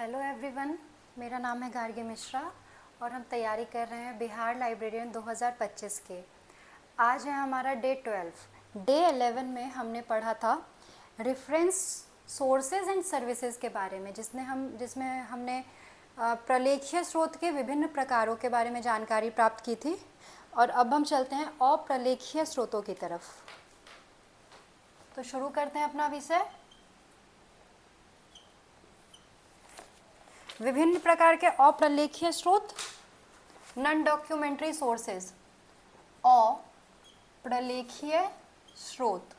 Hello everyone, मेरा नाम है गार्गी मिश्रा और हम तैयारी कर रहे हैं बिहार लाइब्रेरियन 2025 के। आज है हमारा डे 12। डे 11 में हमने पढ़ा था रेफरेंस सोर्सेज एंड सर्विसेज के बारे में, जिसमें हमने प्रलेखीय स्रोत के विभिन्न प्रकारों के बारे में जानकारी प्राप्त की थी। और अब हम चलते हैं अप्रलेखीय स्रोतों की तरफ। तो शुरू करते हैं अपना विषय। विभिन्न प्रकार के अप्रलेखीय स्रोत, नॉन डॉक्यूमेंट्री सोर्सेज। अप्रलेखीय स्रोत,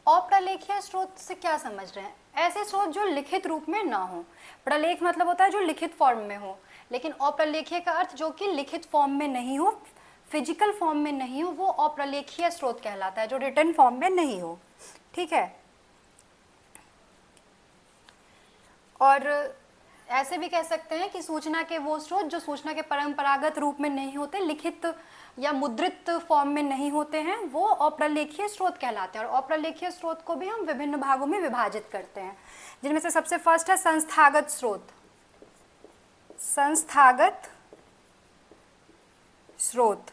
अप्रलेखीय स्रोत से क्या समझ रहे हैं? ऐसे स्रोत जो लिखित रूप में ना हो। प्रलेख मतलब होता है जो लिखित फॉर्म में हो, लेकिन अप्रलेखीय का अर्थ जो कि लिखित फॉर्म में नहीं हो, फिजिकल फॉर्म में नहीं हो, वो अप्रलेखीय स्रोत कहलाता है, जो रिटन फॉर्म में नहीं हो। ठीक है। और ऐसे भी कह सकते हैं कि सूचना के वो स्रोत जो सूचना के परंपरागत रूप में नहीं होते, लिखित या मुद्रित फॉर्म में नहीं होते हैं, वो अप्रलेखीय स्रोत कहलाते हैं। और अप्रलेखीय स्रोत को भी हम विभिन्न भागों में विभाजित करते हैं, जिनमें से सबसे फर्स्ट है संस्थागत स्रोत। संस्थागत स्रोत,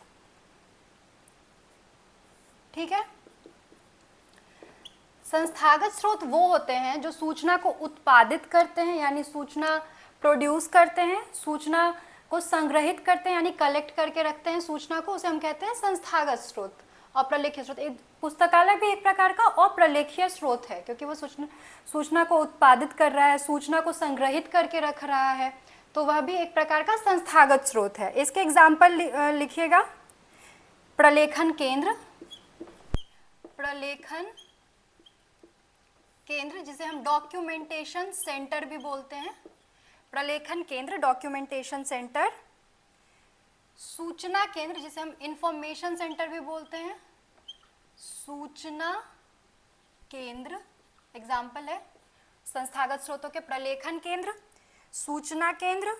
ठीक है। संस्थागत स्रोत वो होते हैं जो सूचना को उत्पादित करते हैं, यानी सूचना प्रोड्यूस करते हैं, सूचना को संग्रहित करते हैं, यानी कलेक्ट करके रखते हैं सूचना को, उसे हम कहते हैं संस्थागत स्रोत, अप्रलेखीय स्रोत। एक पुस्तकालय भी एक प्रकार का अप्रलेखीय स्रोत है, क्योंकि वो सूचना को उत्पादित कर रहा है, सूचना को संग्रहित करके रख रहा है, तो वह भी एक प्रकार का संस्थागत स्रोत है। इसके एग्जाम्पल लिखिएगा। प्रलेखन केंद्र, प्रलेखन केंद्र जिसे हम डॉक्यूमेंटेशन सेंटर भी बोलते हैं, प्रलेखन केंद्र, डॉक्यूमेंटेशन सेंटर। सूचना केंद्र जिसे हम इंफॉर्मेशन सेंटर भी बोलते हैं, सूचना केंद्र। एग्जाम्पल है संस्थागत स्रोतों के प्रलेखन केंद्र, सूचना केंद्र,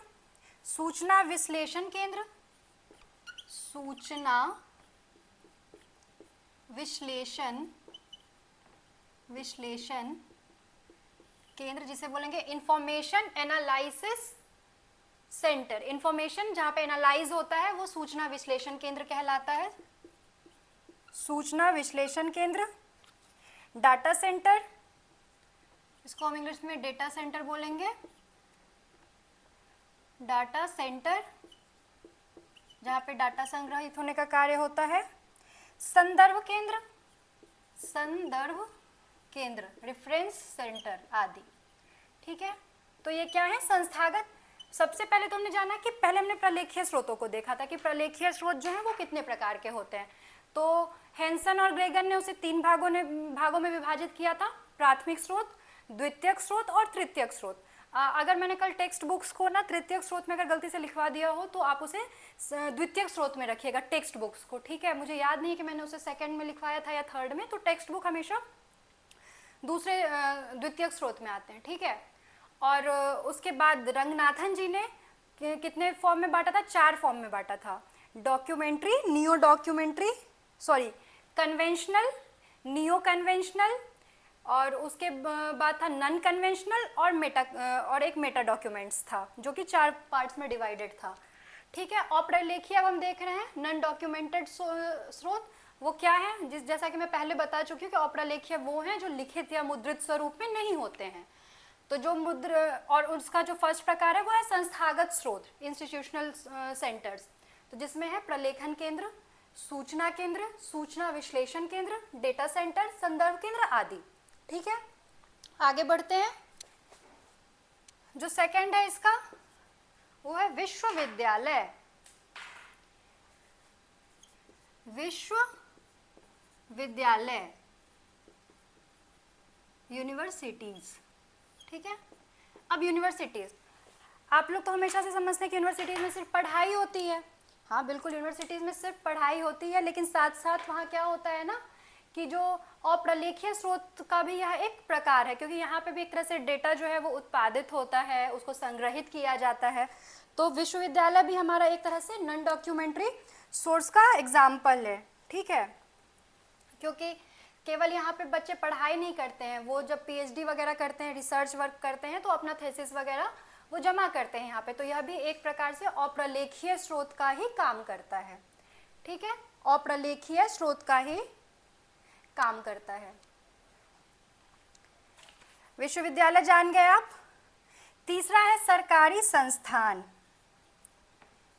सूचना विश्लेषण केंद्र, सूचना विश्लेषण केंद्र जिसे बोलेंगे इंफॉर्मेशन एनालिसिस सेंटर। इंफॉर्मेशन जहां पे एनालाइज होता है वो सूचना विश्लेषण केंद्र कहलाता है, सूचना विश्लेषण केंद्र। डाटा सेंटर, इसको हम इंग्लिश में डेटा सेंटर बोलेंगे, डाटा सेंटर जहां पे डाटा संग्रहित होने का कार्य होता है। संदर्भ केंद्र, संदर्भ केंद्र, रेफरेंस सेंटर आदि। ठीक है। तो ये क्या है? संस्थागत। सबसे पहले तो हमने जाना कि पहले हमने प्रलेखीय स्रोतों को देखा था कि प्रलेखीय स्रोत जो है वो कितने प्रकार के होते हैं। तो हेंसन और ग्रेगन ने उसे 3 भागों में विभाजित किया था, प्राथमिक स्रोत, द्वितीयक स्रोत और तृतीयक स्रोत। अगर मैंने कल टेक्स्ट बुक्स को ना तृतीयक स्रोत में अगर गलती से लिखवा दिया हो तो आप उसे द्वितीयक स्रोत में रखिएगा, टेक्स्ट बुक्स को। ठीक है। मुझे याद नहीं कि मैंने उसे सेकंड में लिखवाया था या थर्ड में, तो टेक्स्ट बुक हमेशा दूसरे द्वितीयक स्रोत में आते हैं। ठीक है। और उसके बाद रंगनाथन जी ने कितने फॉर्म में बांटा था? 4 फॉर्म में बांटा था। Documentary, neo documentary, sorry conventional, neo conventional, और उसके बाद था नॉन कन्वेंशनल और एक मेटा डॉक्यूमेंट्स था, जो कि 4 पार्ट्स में डिवाइडेड था। ठीक है। अप्रलेखीय अब हम देख रहे हैं नॉन डॉक्यूमेंटेड स्रोत। वो क्या है? जैसा कि मैं पहले बता चुकी हूँ कि अप्रलेखीय वो हैं जो लिखित या मुद्रित स्वरूप में नहीं होते हैं। तो जो और उसका जो फर्स्ट प्रकार है वो है संस्थागत स्रोत, इंस्टीट्यूशनल सेंटर्स। तो जिसमें है प्रलेखन केंद्र, सूचना केंद्र, सूचना विश्लेषण केंद्र, डेटा सेंटर, संदर्भ केंद्र आदि। ठीक है। आगे बढ़ते हैं। जो सेकंड है इसका वो है विश्वविद्यालय, विश्वविद्यालय, यूनिवर्सिटीज। ठीक है। अब यूनिवर्सिटीज, आप लोग तो हमेशा से समझते हैं कि यूनिवर्सिटीज में सिर्फ पढ़ाई होती है। हाँ बिल्कुल, यूनिवर्सिटीज में सिर्फ पढ़ाई होती है, लेकिन साथ साथ वहाँ क्या होता है ना कि जो अप्रलेखीय स्रोत का भी यह एक प्रकार है, क्योंकि यहाँ पे भी एक तरह से डेटा जो है वो उत्पादित होता है, उसको संग्रहित किया जाता है। तो विश्वविद्यालय भी हमारा एक तरह से नॉन डॉक्यूमेंट्री सोर्स का एग्जाम्पल है। ठीक है। क्योंकि केवल यहाँ पे बच्चे पढ़ाई नहीं करते हैं, वो जब पीएचडी वगैरह करते हैं, रिसर्च वर्क करते हैं, तो अपना थीसिस वगैरह वो जमा करते हैं यहाँ पे। तो यह भी एक प्रकार से अप्रलेखीय स्रोत का ही काम करता है। ठीक है, अप्रलेखीय स्रोत का ही काम करता है। विश्वविद्यालय जान गए आप। तीसरा है सरकारी संस्थान।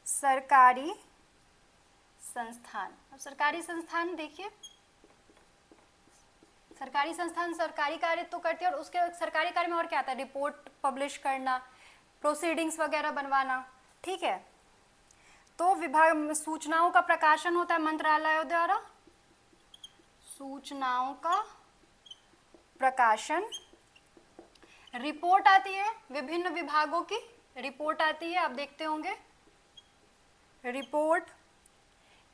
सरकारी संस्थान, अब सरकारी संस्थान देखिए, सरकारी संस्थान सरकारी कार्य तो करते हैं, और उसके सरकारी कार्य में और क्या आता है, रिपोर्ट पब्लिश करना, प्रोसीडिंग्स वगैरह बनवाना। ठीक है, तो विभाग में सूचनाओं का प्रकाशन होता है मंत्रालयों द्वारा, सूचनाओं का प्रकाशन, रिपोर्ट आती है, विभिन्न विभागों की रिपोर्ट आती है, आप देखते होंगे, रिपोर्ट,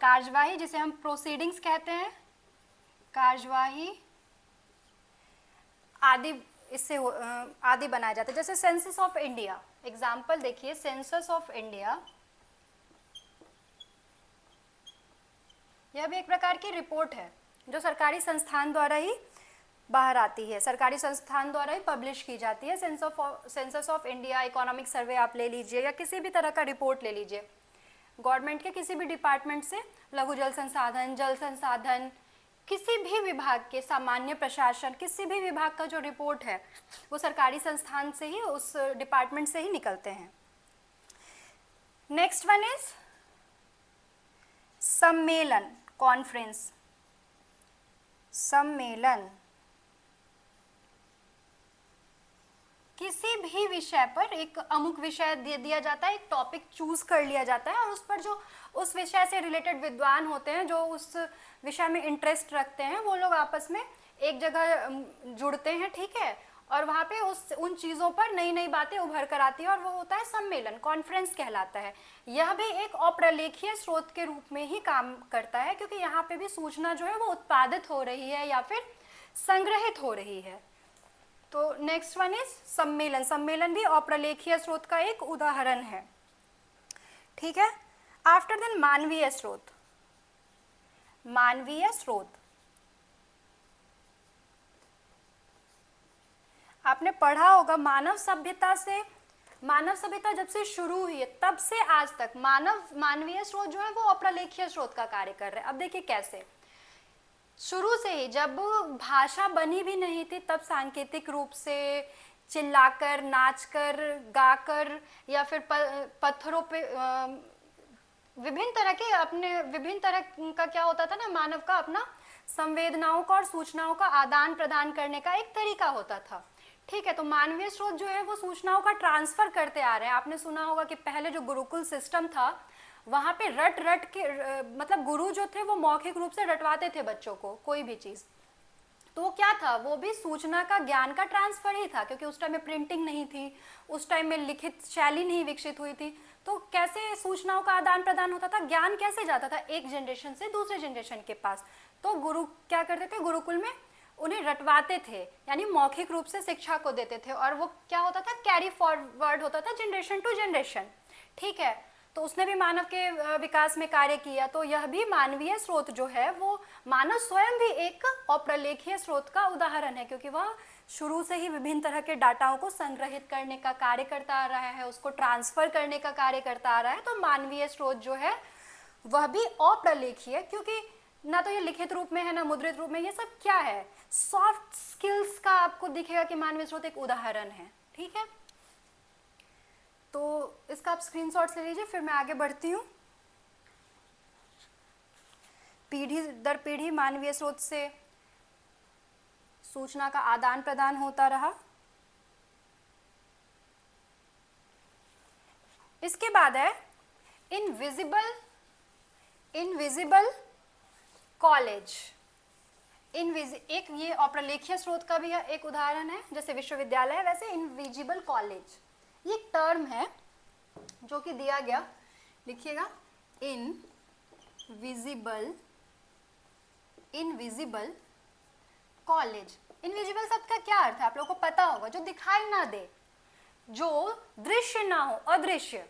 कार्यवाही जिसे हम प्रोसीडिंग्स कहते हैं, कार्यवाही आदि, इससे आदि बनाया जाता है। जैसे सेंसस ऑफ इंडिया, एग्जाम्पल देखिए, सेंसस ऑफ इंडिया, यह भी एक प्रकार की रिपोर्ट है जो सरकारी संस्थान द्वारा ही बाहर आती है, सरकारी संस्थान द्वारा ही पब्लिश की जाती है। Census of India, economic survey आप ले लीजिए, या किसी भी तरह का रिपोर्ट ले लीजिए, गवर्नमेंट के किसी भी डिपार्टमेंट से, लघु जल संसाधन, जल संसाधन, किसी भी विभाग के, सामान्य प्रशासन, किसी भी विभाग का जो रिपोर्ट है वो सरकारी संस्थान से ही, उस डिपार्टमेंट से ही निकलते हैं। नेक्स्ट वन इज सम्मेलन, कॉन्फ्रेंस, सम्मेलन, किसी भी विषय पर एक अमुक विषय दे दिया जाता है, एक टॉपिक चूज कर लिया जाता है, और उस पर जो उस विषय से रिलेटेड विद्वान होते हैं, जो उस विषय में इंटरेस्ट रखते हैं, वो लोग आपस में एक जगह जुड़ते हैं। ठीक है, और वहाँ पे उन चीज़ों पर नई नई बातें उभर कर आती है, और वो होता है सम्मेलन, कॉन्फ्रेंस कहलाता है। यह भी एक अप्रलेखीय स्रोत के रूप में ही काम करता है, क्योंकि यहाँ पे भी सूचना जो है वो उत्पादित हो रही है या फिर संग्रहित हो रही है। तो नेक्स्ट वन इज सम्मेलन, सम्मेलन भी अप्रलेखीय स्रोत का एक उदाहरण है। ठीक है, आफ्टर देन मानवीय स्रोत, मानवीय स्रोत, आपने पढ़ा होगा मानव सभ्यता जब से शुरू हुई है तब से आज तक मानवीय स्रोत जो है वो अप्रलेखीय स्रोत का कार्य कर रहे हैं। अब देखिए कैसे, शुरू से ही जब भाषा बनी भी नहीं थी, तब सांकेतिक रूप से चिल्लाकर, नाचकर, गाकर, या फिर पत्थरों पे विभिन्न तरह का क्या होता था ना, मानव का अपना संवेदनाओं का और सूचनाओं का आदान प्रदान करने का एक तरीका होता था। ठीक है, तो मानवीय स्रोत जो है वो सूचनाओं का ट्रांसफर करते आ रहे हैं। आपने सुना होगा कि पहले जो गुरुकुल सिस्टम था, वहाँ पे रट के मतलब गुरु जो थे वो मौखिक रूप से रटवाते थे बच्चों को कोई भी चीज़। तो क्या था, वो भी सूचना का, ज्ञान का ट्रांसफर ही था, क्योंकि उस टाइम में प्रिंटिंग नहीं थी, उस टाइम में लिखित शैली नहीं विकसित हुई थी। तो कैसे सूचनाओं का आदान प्रदान होता था, ज्ञान कैसे जाता था एक जनरेशन से दूसरे जनरेशन के पास। तो गुरु क्या करते थे, गुरुकुल में उन्हें रटवाते थे, यानी मौखिक रूप से शिक्षा को देते थे, और वो क्या होता था, कैरी फॉरवर्ड होता था जनरेशन टू जनरेशन। ठीक है, तो उसने भी मानव के विकास में कार्य किया। तो यह भी मानवीय स्रोत जो है वो मानव स्वयं भी एक अप्रलेखीय स्रोत का उदाहरण है, क्योंकि वह शुरू से ही विभिन्न तरह के डाटाओं को संग्रहित करने का कार्य करता आ रहा है, उसको ट्रांसफर करने का कार्य करता आ रहा है। तो मानवीय स्रोत जो है वह भी अप्रलेखीय, क्योंकि ना तो ये लिखित रूप में है ना मुद्रित रूप में, ये सब क्या है, सॉफ्ट स्किल्स का आपको दिखेगा कि मानवीय स्रोत एक उदाहरण है। ठीक है, तो इसका आप स्क्रीनशॉट्स ले लीजिए, फिर मैं आगे बढ़ती हूँ। पीढ़ी दर पीढ़ी मानवीय स्रोत से सूचना का आदान प्रदान होता रहा। इसके बाद है इनविजिबल कॉलेज। एक ये अप्रलेखीय स्रोत का भी एक उदाहरण है, जैसे विश्वविद्यालय है वैसे इनविजिबल कॉलेज, ये एक टर्म है जो कि दिया गया, लिखिएगा, इनविजिबल कॉलेज। इनविजिबल शब्द का क्या अर्थ है आप लोगों को पता होगा, जो दिखाई ना दे, जो दृश्य ना हो, अदृश्य।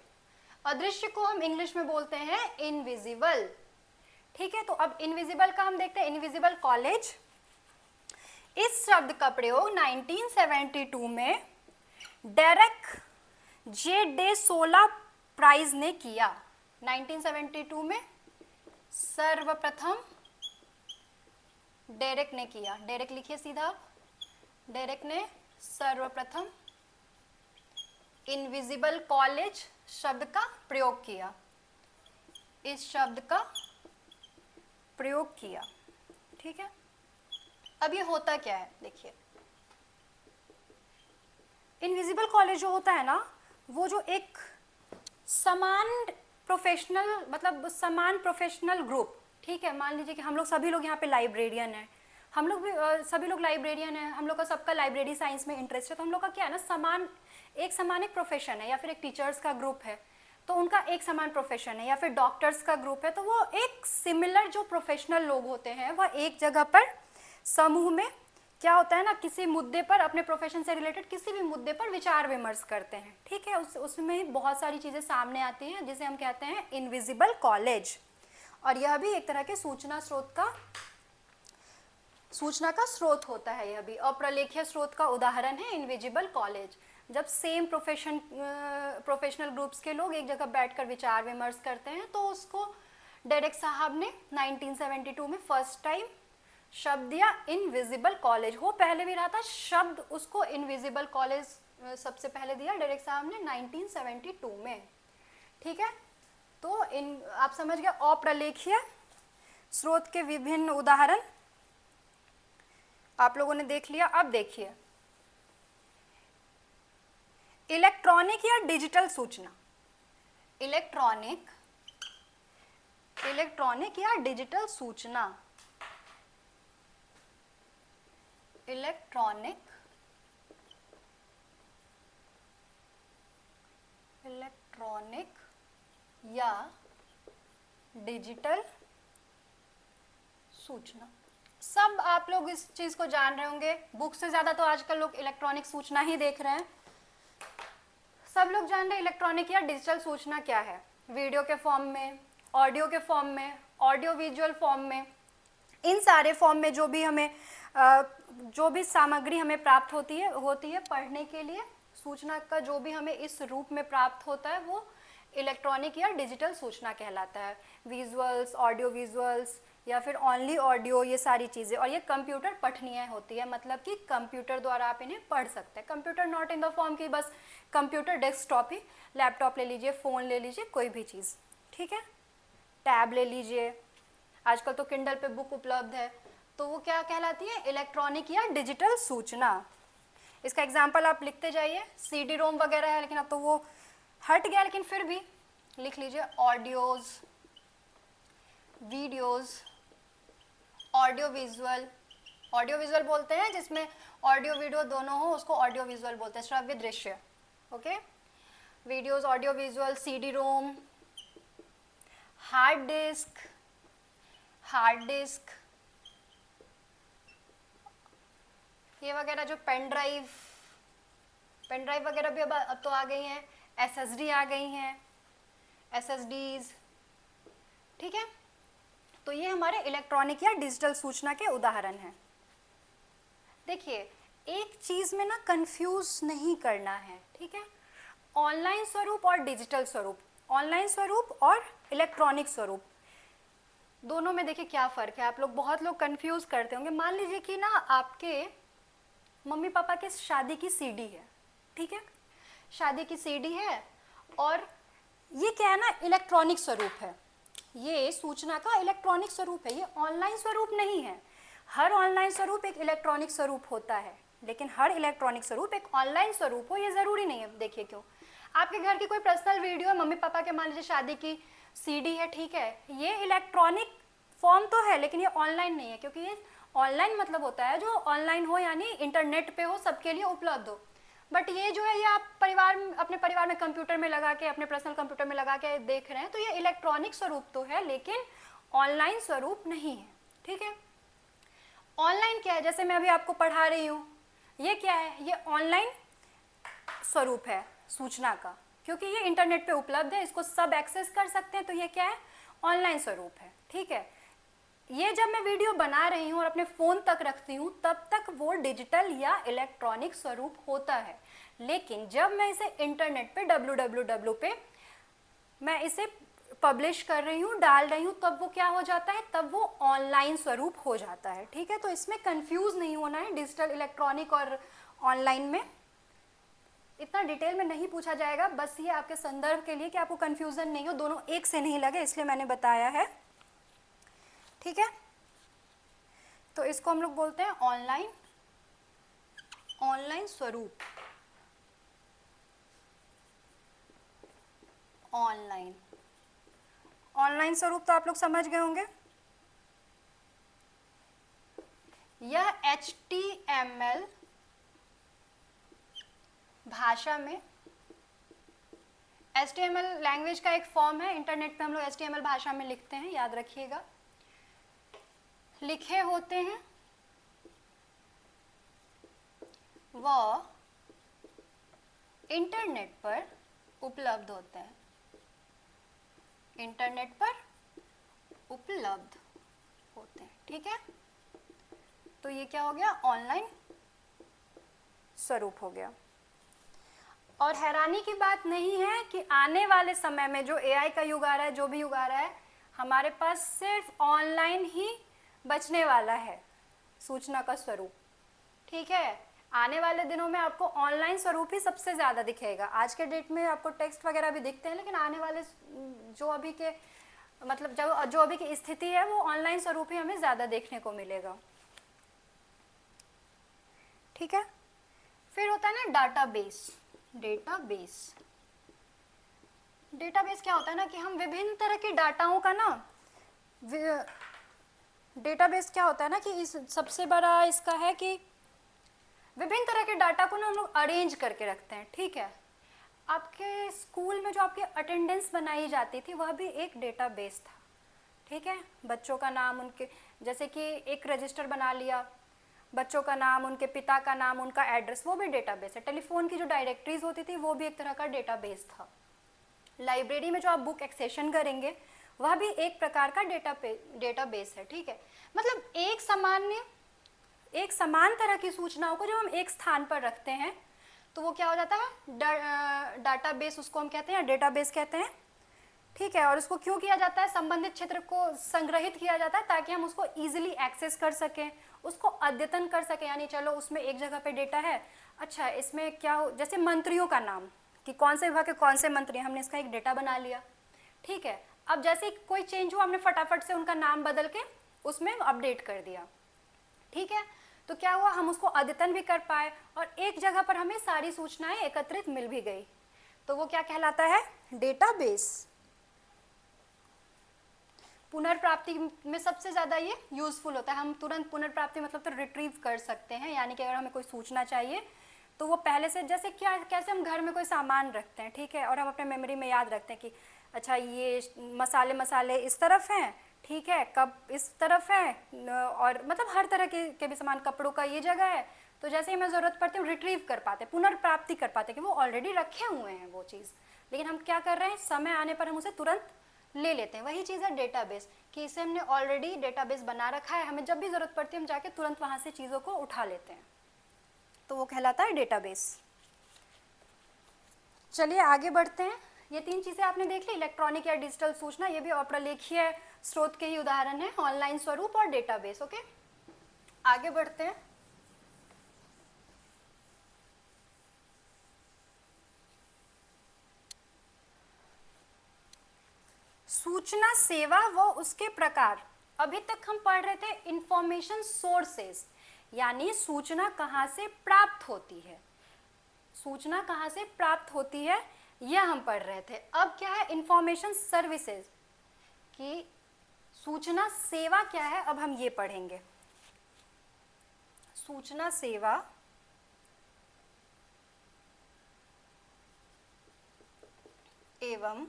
अदृश्य को हम इंग्लिश में बोलते हैं इनविजिबल। ठीक है, तो अब इनविजिबल का हम देखते हैं, इनविजिबल कॉलेज इस शब्द का प्रयोग 1972 में डेरेक जे डे सोला प्राइज ने किया। 1972 में सर्वप्रथम डेरेक ने किया। डेरेक लिखिए सीधा आप। डेरेक ने सर्वप्रथम इनविजिबल कॉलेज शब्द का प्रयोग किया। इस शब्द का प्रयोग किया। ठीक है, अब ये होता क्या है देखिए। इनविजिबल कॉलेज जो होता है ना, वो जो एक समान प्रोफेशनल, मतलब समान प्रोफेशनल ग्रुप, ठीक है। मान लीजिए कि हम लोग सभी लोग यहाँ पे लाइब्रेरियन हैं, हम लोग भी सभी लोग लाइब्रेरियन हैं, हम लोग का सबका लाइब्रेरी साइंस में इंटरेस्ट है, तो हम लोग का क्या है ना, समान एक प्रोफेशन है, या फिर एक टीचर्स का ग्रुप है तो उनका एक समान प्रोफेशन है, या फिर डॉक्टर्स का ग्रुप है तो वो एक सिमिलर जो प्रोफेशनल लोग होते हैं वह एक जगह पर समूह में क्या होता है ना, किसी मुद्दे पर, अपने प्रोफेशन से रिलेटेड किसी भी मुद्दे पर विचार विमर्श करते हैं। ठीक है, उसमें बहुत सारी चीज़ें सामने आती हैं जिसे हम कहते हैं इनविजिबल कॉलेज। और यह भी एक तरह के सूचना का स्रोत होता है। यह भी अप्रलेख्य स्रोत का उदाहरण है इनविजिबल कॉलेज। जब सेम प्रोफेशनल ग्रुप्स के लोग एक जगह बैठकर विचार विमर्श करते हैं तो उसको डेरेक साहब ने 1972 में फर्स्ट टाइम शब्द दिया इनविजिबल कॉलेज। हो पहले भी रहा था, शब्द उसको इनविजिबल कॉलेज सबसे पहले दिया डेरेक साहब ने 1972 में। ठीक है, तो आप समझ गए अप्रलेखीय स्रोत के विभिन्न उदाहरण आप लोगों ने देख लिया। अब देखिए इलेक्ट्रॉनिक या डिजिटल सूचना। इलेक्ट्रॉनिक या डिजिटल सूचना। इलेक्ट्रॉनिक या डिजिटल सूचना। सब आप लोग इस चीज को जान रहे होंगे, बुक से ज्यादा तो आजकल लोग इलेक्ट्रॉनिक सूचना ही देख रहे हैं। सब लोग जान रहे हैं इलेक्ट्रॉनिक या डिजिटल सूचना क्या है। वीडियो के फॉर्म में, ऑडियो के फॉर्म में, ऑडियो विजुअल फॉर्म में, इन सारे फॉर्म में जो भी हमें जो भी सामग्री हमें प्राप्त होती है पढ़ने के लिए, सूचना का जो भी हमें इस रूप में प्राप्त होता है वो इलेक्ट्रॉनिक या डिजिटल सूचना कहलाता है। विजुअल्स, ऑडियो विजुअल्स या फिर ओनली ऑडियो, ये सारी चीज़ें। और ये कंप्यूटर पठनीय होती है, मतलब कि कंप्यूटर द्वारा आप इन्हें पढ़ सकते हैं। Computer not in the form की बस कंप्यूटर डेस्कटॉप ही, लैपटॉप ले लीजिए, फ़ोन ले लीजिए, कोई भी चीज़। ठीक है, टैब ले लीजिए, आजकल तो किंडल पे बुक उपलब्ध है, तो वो क्या कहलाती है, इलेक्ट्रॉनिक या डिजिटल सूचना। इसका एग्जाम्पल आप लिखते जाइए। सीडी रोम वगैरह है, लेकिन अब तो वो हट गया, लेकिन फिर भी लिख लीजिए। ऑडियोज, वीडियोज, ऑडियो विजुअल बोलते हैं जिसमें ऑडियो वीडियो दोनों हो, उसको ऑडियो विजुअल बोलते हैं, श्रव्य दृश्य। Okay, videos, audio visual, CD ROM, hard disk, ये वगैरह जो पेन ड्राइव वगैरह भी अब तो आ गई हैं। एसएसडी आ गई हैं, एसएसडीज। ठीक है, तो ये हमारे इलेक्ट्रॉनिक या डिजिटल सूचना के उदाहरण हैं। देखिए एक चीज में ना कंफ्यूज नहीं करना है। ठीक है, ऑनलाइन स्वरूप और डिजिटल स्वरूप, ऑनलाइन स्वरूप और इलेक्ट्रॉनिक स्वरूप, दोनों में देखिए क्या फ़र्क है। आप लोग, बहुत लोग कंफ्यूज करते होंगे। मान लीजिए कि ना आपके मम्मी पापा के शादी की सीडी है। ठीक है, शादी की सीडी है और ये क्या है ना, इलेक्ट्रॉनिक स्वरूप है। ये सूचना का इलेक्ट्रॉनिक स्वरूप है, ये ऑनलाइन स्वरूप नहीं है। हर ऑनलाइन स्वरूप एक इलेक्ट्रॉनिक स्वरूप होता है, लेकिन हर इलेक्ट्रॉनिक स्वरूप एक ऑनलाइन स्वरूप हो ये ज़रूरी नहीं है। देखिए क्यों, आपके घर की कोई पर्सनल वीडियो है, मम्मी पापा के मान लीजिए शादी की सीडी है, ठीक है, ये इलेक्ट्रॉनिक फॉर्म तो है लेकिन ये ऑनलाइन नहीं है, क्योंकि ये ऑनलाइन मतलब होता है जो ऑनलाइन हो, यानी इंटरनेट पे हो, सबके लिए उपलब्ध हो। बट ये जो है, ये आप अपने परिवार में कंप्यूटर में लगा के, अपने पर्सनल कंप्यूटर में लगा के देख रहे हैं, तो ये इलेक्ट्रॉनिक स्वरूप तो है लेकिन ऑनलाइन स्वरूप नहीं है। ठीक है, ऑनलाइन क्या है, जैसे मैं अभी आपको पढ़ा रही हूँ, ये क्या है, ये ऑनलाइन स्वरूप है सूचना का, क्योंकि ये इंटरनेट पे उपलब्ध है, इसको सब एक्सेस कर सकते हैं, तो ये क्या है, ऑनलाइन स्वरूप है। ठीक है, ये जब मैं वीडियो बना रही हूँ और अपने फ़ोन तक रखती हूँ तब तक वो डिजिटल या इलेक्ट्रॉनिक स्वरूप होता है, लेकिन जब मैं इसे इंटरनेट पे www पे मैं इसे पब्लिश कर रही हूँ, डाल रही हूँ, तब वो क्या हो जाता है, तब वो ऑनलाइन स्वरूप हो जाता है। ठीक है, तो इसमें कंफ्यूज नहीं होना है डिजिटल, इलेक्ट्रॉनिक और ऑनलाइन में। इतना डिटेल में नहीं पूछा जाएगा, बस ये आपके संदर्भ के लिए कि आपको कंफ्यूजन नहीं हो, दोनों एक से नहीं लगे, इसलिए मैंने बताया है। ठीक है, तो इसको हम लोग बोलते हैं ऑनलाइन, ऑनलाइन स्वरूप, ऑनलाइन, ऑनलाइन स्वरूप तो आप लोग समझ गए होंगे। यह HTML भाषा में, HTML लैंग्वेज का एक फॉर्म है, इंटरनेट पे हम लोग HTML भाषा में लिखते हैं, याद रखिएगा, लिखे होते हैं वह इंटरनेट पर उपलब्ध होते हैं, इंटरनेट पर उपलब्ध होते हैं। ठीक है, तो ये क्या हो गया, ऑनलाइन स्वरूप हो गया। और हैरानी की बात नहीं है कि आने वाले समय में जो AI का युग आ रहा है, जो भी युग आ रहा है, हमारे पास सिर्फ ऑनलाइन ही बचने वाला है सूचना का स्वरूप। ठीक है, आने वाले दिनों में आपको ऑनलाइन स्वरूप ही सबसे ज़्यादा दिखेगा। आज के डेट में आपको टेक्स्ट वगैरह भी दिखते हैं, लेकिन आने वाले जो अभी के मतलब जो अभी की स्थिति है वो ऑनलाइन स्वरूप ही हमें ज़्यादा देखने को मिलेगा। ठीक है, फिर होता है ना डाटाबेस। डेटाबेस, डेटाबेस क्या होता है ना कि हम विभिन्न तरह के डाटाओं का ना, डेटाबेस क्या होता है ना कि इस सबसे बड़ा इसका है कि विभिन्न तरह के डाटा को ना हम लोग अरेंज करके रखते हैं। ठीक है, आपके स्कूल में जो आपकी अटेंडेंस बनाई जाती थी वह भी एक डेटाबेस था। ठीक है, बच्चों का नाम, उनके जैसे कि एक रजिस्टर बना लिया, बच्चों का नाम, उनके पिता का नाम, उनका एड्रेस, वो भी डेटाबेस है। टेलीफोन की जो डायरेक्टरीज होती थी वो भी एक तरह का डेटाबेस था। लाइब्रेरी में जो आप बुक एक्सेशन करेंगे वह भी एक प्रकार का डेटाबेस है। ठीक है, मतलब एक समान तरह की सूचनाओं को जब हम एक स्थान पर रखते हैं तो वो क्या हो जाता है, डाटाबेस, उसको हम कहते हैं, डेटाबेस कहते हैं। ठीक है, और उसको क्यों किया जाता है, संबंधित क्षेत्र को संग्रहित किया जाता है ताकि हम उसको इजीली एक्सेस कर सकें, उसको अद्यतन कर सकें। यानी चलो उसमें एक जगह पे डेटा है, अच्छा इसमें क्या हो, जैसे मंत्रियों का नाम कि कौन से विभाग के कौन से मंत्री, हमने इसका एक डेटा बना लिया। ठीक है, अब जैसे कोई चेंज हुआ, हमने फटाफट से उनका नाम बदल के उसमें अपडेट कर दिया। ठीक है, तो क्या हुआ, हम उसको अद्यतन भी कर पाए और एक जगह पर हमें सारी सूचनाएं एकत्रित मिल भी गई, तो वो क्या कहलाता है, डेटाबेस। पुनर्प्राप्ति में सबसे ज़्यादा ये यूज़फुल होता है, हम तुरंत पुनर्प्राप्ति मतलब तो रिट्रीव कर सकते हैं। यानी कि अगर हमें कोई सूचना चाहिए तो वो पहले से, जैसे क्या, कैसे हम घर में कोई सामान रखते हैं, ठीक है, और हम अपने मेमोरी में याद रखते हैं कि अच्छा ये मसाले इस तरफ हैं, ठीक है, कप इस तरफ है, और मतलब हर तरह के भी सामान, कपड़ों का ये जगह है, तो जैसे ही हमें ज़रूरत पड़ती है हम रिट्रीव कर पाते हैं, पुनर्प्राप्ति कर पाते हैं कि वो ऑलरेडी रखे हुए हैं वो चीज़, लेकिन हम क्या कर रहे हैं, समय आने पर हम उसे तुरंत ले लेते हैं। वही चीज़ है डेटाबेस, कि इसे हमने ऑलरेडी डेटाबेस बना रखा है, हमें जब भी ज़रूरत पड़ती है हम जाके तुरंत वहाँ से चीज़ों को उठा लेते हैं, तो वो कहलाता है डेटाबेस। चलिए आगे बढ़ते हैं। ये तीन चीज़ें आपने देख ली, इलेक्ट्रॉनिक या डिजिटल सूचना, ये भी अप्रलेखीय स्रोत के ही उदाहरण है, ऑनलाइन स्वरूप और डेटाबेस। ओके, आगे बढ़ते हैं। सूचना सेवा व उसके प्रकार। अभी तक हम पढ़ रहे थे इंफॉर्मेशन सोर्सेस, यानी सूचना कहाँ से प्राप्त होती है, सूचना कहाँ से प्राप्त होती है यह हम पढ़ रहे थे। अब क्या है, इंफॉर्मेशन सर्विसेज की सूचना सेवा क्या है, अब हम ये पढ़ेंगे। सूचना सेवा एवं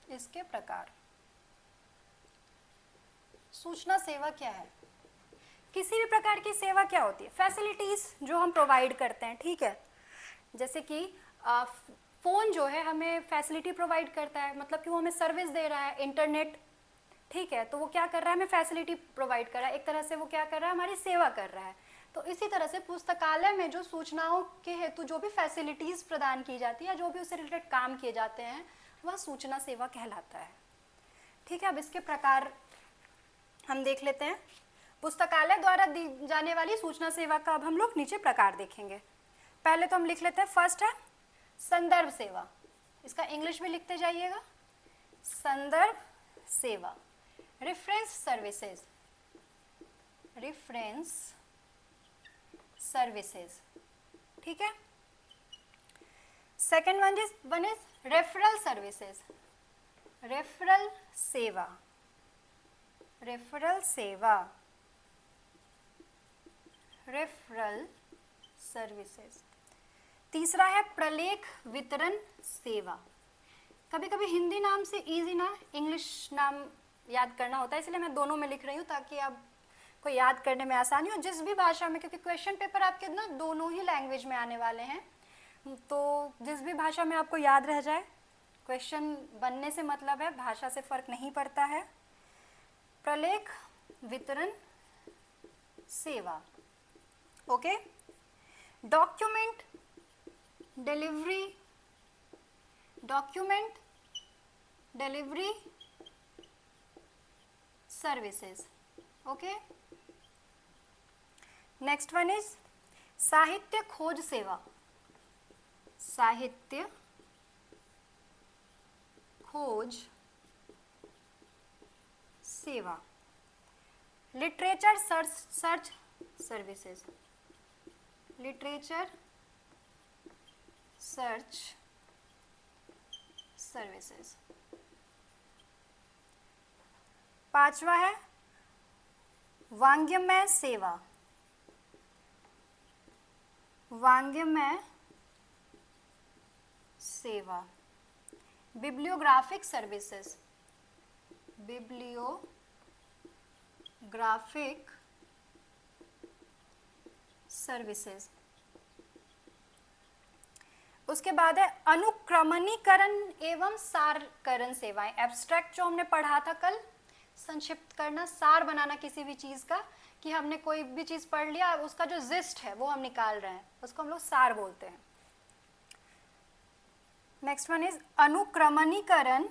इसके प्रकार। सूचना सेवा क्या है, किसी भी प्रकार की सेवा क्या होती है, फैसिलिटीज जो हम प्रोवाइड करते हैं। ठीक है, जैसे कि फ़ोन जो है हमें फैसिलिटी प्रोवाइड करता है, मतलब कि वो हमें सर्विस दे रहा है, इंटरनेट, ठीक है, तो वो क्या कर रहा है, हमें फैसिलिटी प्रोवाइड कर रहा है, एक तरह से वो क्या कर रहा है, हमारी सेवा कर रहा है। तो इसी तरह से पुस्तकालय में जो सूचनाओं के हेतु जो भी फैसिलिटीज़ प्रदान की जाती है, जो भी उससे रिलेटेड काम किए जाते हैं, वह सूचना सेवा कहलाता है। ठीक है, अब इसके प्रकार हम देख लेते हैं। पुस्तकालय द्वारा दी जाने वाली सूचना सेवा का अब हम लोग नीचे प्रकार देखेंगे। पहले तो हम लिख लेते हैं, फर्स्ट है संदर्भ सेवा, इसका इंग्लिश में लिखते जाइएगा, संदर्भ सेवा, रेफरेंस सर्विसेज, रेफरेंस सर्विसेज, ठीक है। Second one is referral services, referral सेवा, रेफरल सेवा, रेफरल सर्विसेज। तीसरा है प्रलेख वितरण सेवा। कभी कभी हिंदी नाम से इजी ना इंग्लिश नाम याद करना होता है, इसलिए मैं दोनों में लिख रही हूँ ताकि आपको याद करने में आसानी हो, जिस भी भाषा में, क्योंकि क्वेश्चन पेपर आपके ना दोनों ही लैंग्वेज में आने वाले हैं, तो जिस भी भाषा में आपको याद रह जाए, क्वेश्चन बनने से मतलब है, भाषा से फर्क नहीं पड़ता है। प्रलेख वितरण सेवा, okay. Document delivery, document delivery services, okay. Next one is साहित्य खोज सेवा, साहित्य खोज सेवा। Literature search services, literature search services. पांचवा है वांग्मय सेवा, वांग्मय सेवा। Bibliographic services, bibliographic services. उसके बाद है अनुक्रमणीकरण एवं सारकरण सेवाएं। एब्स्ट्रैक्ट जो हमने पढ़ा था कल, संक्षिप्त करना, सार बनाना किसी भी चीज का, कि हमने कोई भी चीज पढ़ लिया, उसका जो जिस्ट है वो हम निकाल रहे हैं, उसको हम लोग सार बोलते हैं। नेक्स्ट वन इज अनुक्रमणीकरण,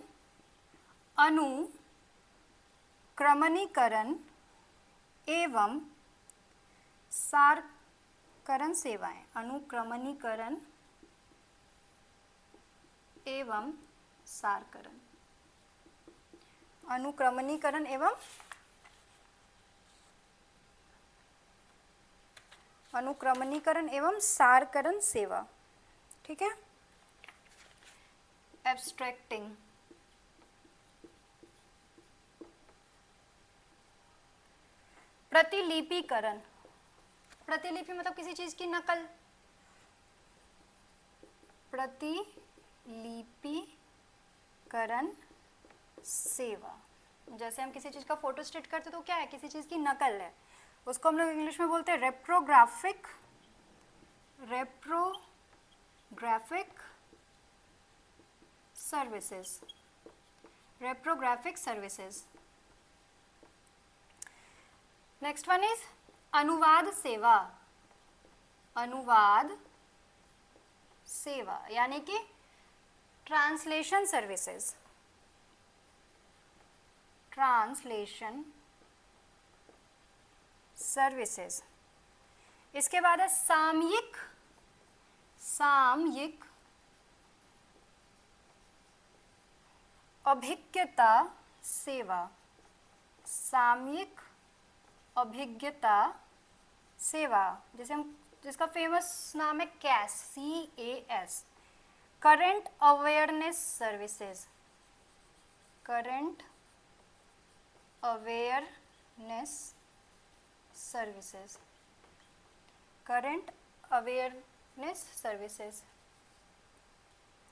अनुक्रमणीकरण एवं सारकरण सेवाएं, अनुक्रमणीकरण एवं सारकरण, अनुक्रमणीकरण एवं अनुक्रमणीकरण एवं सारकरण सेवा, ठीक है। एब्स्ट्रैक्टिंग, प्रतिलिपिकरण, प्रतिलिपि मतलब किसी चीज की नकल, प्रतिलिपिकरण सेवा। जैसे हम किसी चीज का फोटो स्टेट करते तो क्या है, किसी चीज की नकल है, उसको हम लोग इंग्लिश में बोलते हैं reprographic, reprographic services, reprographic services. Next one is अनुवाद सेवा, अनुवाद सेवा यानी कि ट्रांसलेशन सर्विसेज, ट्रांसलेशन सर्विसेज। इसके बाद है सामयिक, सामयिक अभिज्ञता सेवा, सामयिक अभिज्ञता सेवा, जैसे हम, जिसका फेमस नाम है कैस, CAS, current awareness services, current awareness services, current awareness services,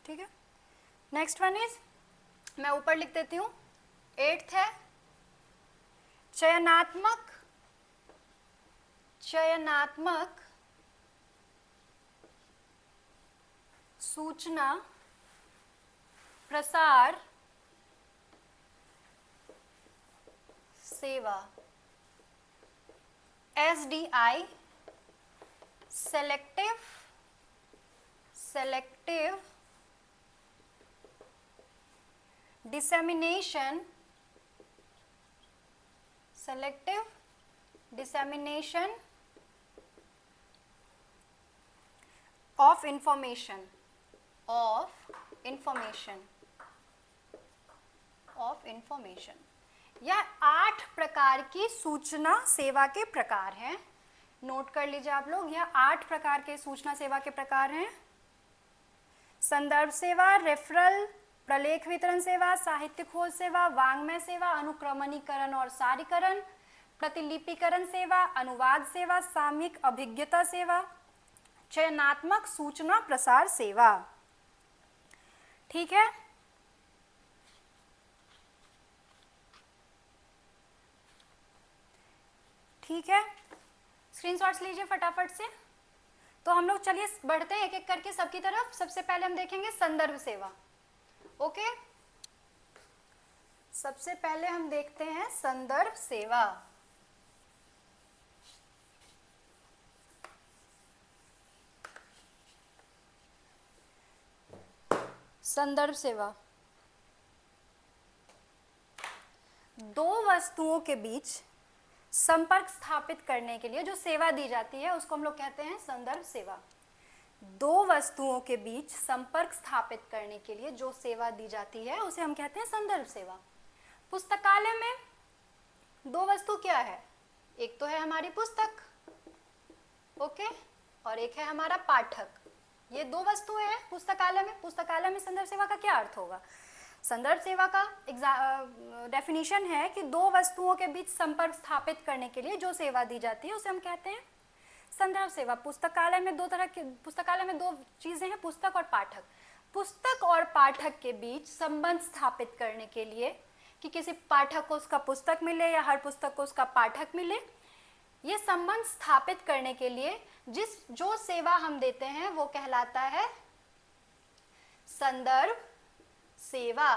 ठीक है। नेक्स्ट वन इज, मैं ऊपर लिख देती हूँ, 8th है चयनात्मक, चयनात्मक सूचना प्रसार सेवा, SDI selective dissemination of information यह 8 प्रकार की सूचना सेवा के प्रकार हैं। नोट कर लीजिए आप लोग, यह 8 प्रकार के सूचना सेवा के प्रकार हैं। संदर्भ सेवा, रेफरल, प्रलेख वितरण सेवा, साहित्य खोज सेवा, वांग्मय सेवा, अनुक्रमणीकरण और सारीकरण, प्रतिलिपिकरण सेवा, अनुवाद सेवा, सामयिक अभिज्ञता सेवा, चयनात्मक सूचना प्रसार सेवा। ठीक है, ठीक है, स्क्रीनशॉट्स लीजिए फटाफट से। तो हम लोग चलिए बढ़ते हैं एक एक करके सबकी तरफ। सबसे पहले हम देखेंगे संदर्भ सेवा। ओके, सबसे पहले हम देखते हैं संदर्भ सेवा। संदर्भ सेवा दो वस्तुओं के बीच संपर्क स्थापित करने के लिए जो सेवा दी जाती है उसको हम लोग कहते हैं संदर्भ सेवा। दो वस्तुओं के बीच संपर्क स्थापित करने के लिए जो सेवा दी जाती है उसे हम कहते हैं संदर्भ सेवा। पुस्तकालय में दो वस्तु क्या है, एक तो है हमारी पुस्तक, ओके, और एक है हमारा पाठक। ये दो वस्तुएं हैं पुस्तकालय में। पुस्तकालय में संदर्भ सेवा का क्या अर्थ होगा? संदर्भ सेवा का डेफिनेशन है कि दो वस्तुओं के बीच संपर्क स्थापित करने के लिए जो सेवा दी जाती है उसे हम कहते हैं संदर्भ सेवा। पुस्तकालय में पुस्तकालय में दो चीजें हैं, पुस्तक और पाठक। पुस्तक और पाठक के बीच संबंध स्थापित करने के लिए कि किसी पाठक को उसका पुस्तक मिले या हर पुस्तक को उसका पाठक मिले, ये संबंध स्थापित करने के लिए जो सेवा हम देते हैं वो कहलाता है संदर्भ सेवा।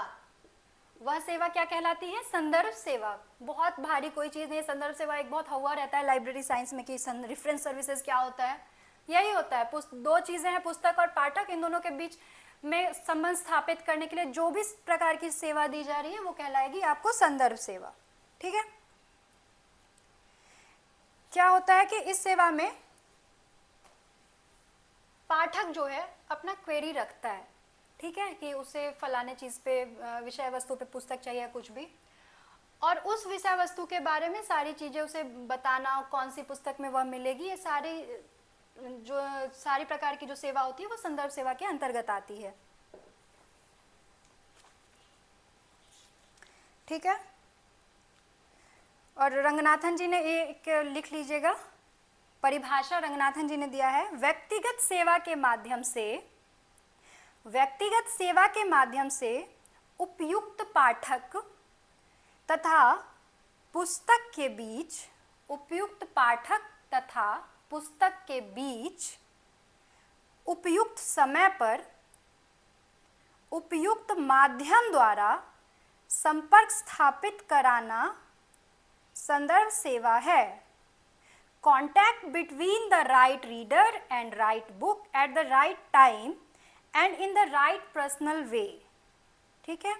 वह सेवा क्या कहलाती है? संदर्भ सेवा। बहुत भारी कोई चीज नहीं, संदर्भ सेवा एक बहुत हवा रहता है लाइब्रेरी साइंस में कि रेफरेंस सर्विसेज क्या होता है। यही होता है, दो चीजें हैं, पुस्तक और पाठक, इन दोनों के बीच में संबंध स्थापित करने के लिए जो भी प्रकार की सेवा दी जा रही है वो कहलाएगी आपको संदर्भ सेवा। ठीक है, क्या होता है कि इस सेवा में पाठक जो है अपना क्वेरी रखता है, ठीक है, कि उसे फलाने चीज पे विषय वस्तु पे पुस्तक चाहिए कुछ भी, और उस विषय वस्तु के बारे में सारी चीजें उसे बताना, कौन सी पुस्तक में वह मिलेगी, ये सारी प्रकार की जो सेवा होती है वो संदर्भ सेवा के अंतर्गत आती है। ठीक है, और रंगनाथन जी ने एक लिख लीजिएगा परिभाषा, रंगनाथन जी ने दिया है, व्यक्तिगत सेवा के माध्यम से उपयुक्त पाठक तथा पुस्तक के बीच उपयुक्त समय पर उपयुक्त माध्यम द्वारा संपर्क स्थापित कराना संदर्भ सेवा है। Contact between the right reader and right book at the right time and in the right personal way। ठीक है,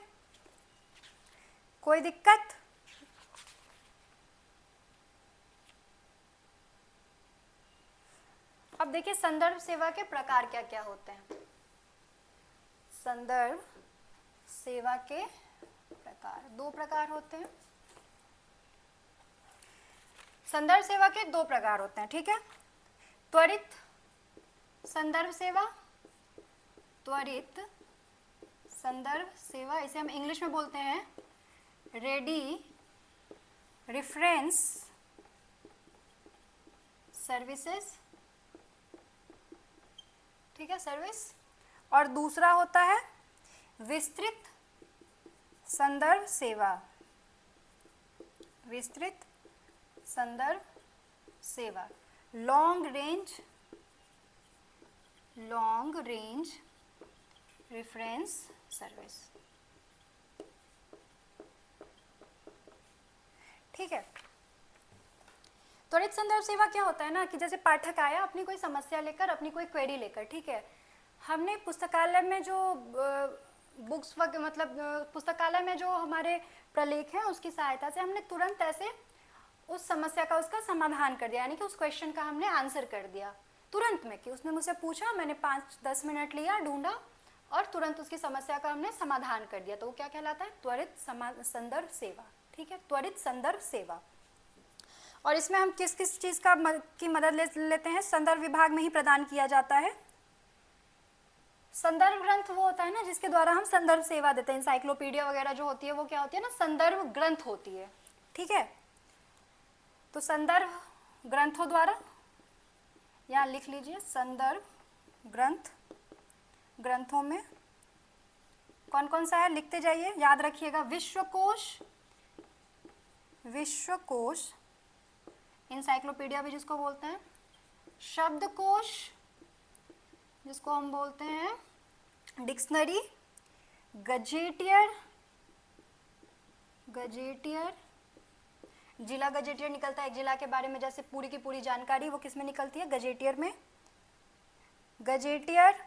कोई दिक्कत? अब देखिए संदर्भ सेवा के प्रकार क्या क्या होते हैं। संदर्भ सेवा के प्रकार, दो प्रकार होते हैं। संदर्भ सेवा के दो प्रकार होते हैं, ठीक है। त्वरित संदर्भ सेवा, त्वरित संदर्भ सेवा, इसे हम इंग्लिश में बोलते हैं रेडी रेफरेंस सर्विसेज, ठीक है, सर्विस। और दूसरा होता है विस्तृत संदर्भ सेवा, विस्तृत संदर्भ सेवा, लॉन्ग रेंज रेफरेंस सर्विस। ठीक है। त्वरित संदर्भ सेवा क्या होता है ना कि जैसे पाठक आया अपनी कोई समस्या लेकर, अपनी कोई क्वेरी लेकर, ठीक है, हमने पुस्तकालय में जो बुक्स मतलब पुस्तकालय में जो हमारे प्रलेख हैं उसकी सहायता से हमने तुरंत ऐसे उस समस्या का उसका समाधान कर दिया, यानी कि उस क्वेश्चन का हमने आंसर कर दिया तुरंत में, कि उसने मुझसे पूछा, मैंने 5-10 मिनट लिया, ढूंढा और तुरंत उसकी समस्या का हमने समाधान कर दिया, तो वो क्या कहलाता है? त्वरित संदर्भ सेवा। ठीक है, त्वरित संदर्भ सेवा। और इसमें हम किस किस चीज़ की मदद लेते हैं? संदर्भ विभाग में ही प्रदान किया जाता है। संदर्भ ग्रंथ वो होता है ना जिसके द्वारा हम संदर्भ सेवा देते हैं। इंसाइक्लोपीडिया वगैरह जो होती है वो क्या होती है ना, संदर्भ ग्रंथ होती है। ठीक है, तो संदर्भ ग्रंथों द्वारा, यहाँ लिख लीजिए, संदर्भ ग्रंथ, ग्रंथों में कौन कौन सा है लिखते जाइए, याद रखिएगा। विश्वकोश, विश्वकोश इंसाइक्लोपीडिया भी जिसको बोलते हैं, शब्दकोश जिसको हम बोलते हैं डिक्शनरी, गजेटियर, गजेटियर, जिला गजेटियर निकलता है एक जिला के बारे में, जैसे पूरी की पूरी जानकारी वो किस में निकलती है? गजेटियर में। गजेटियर,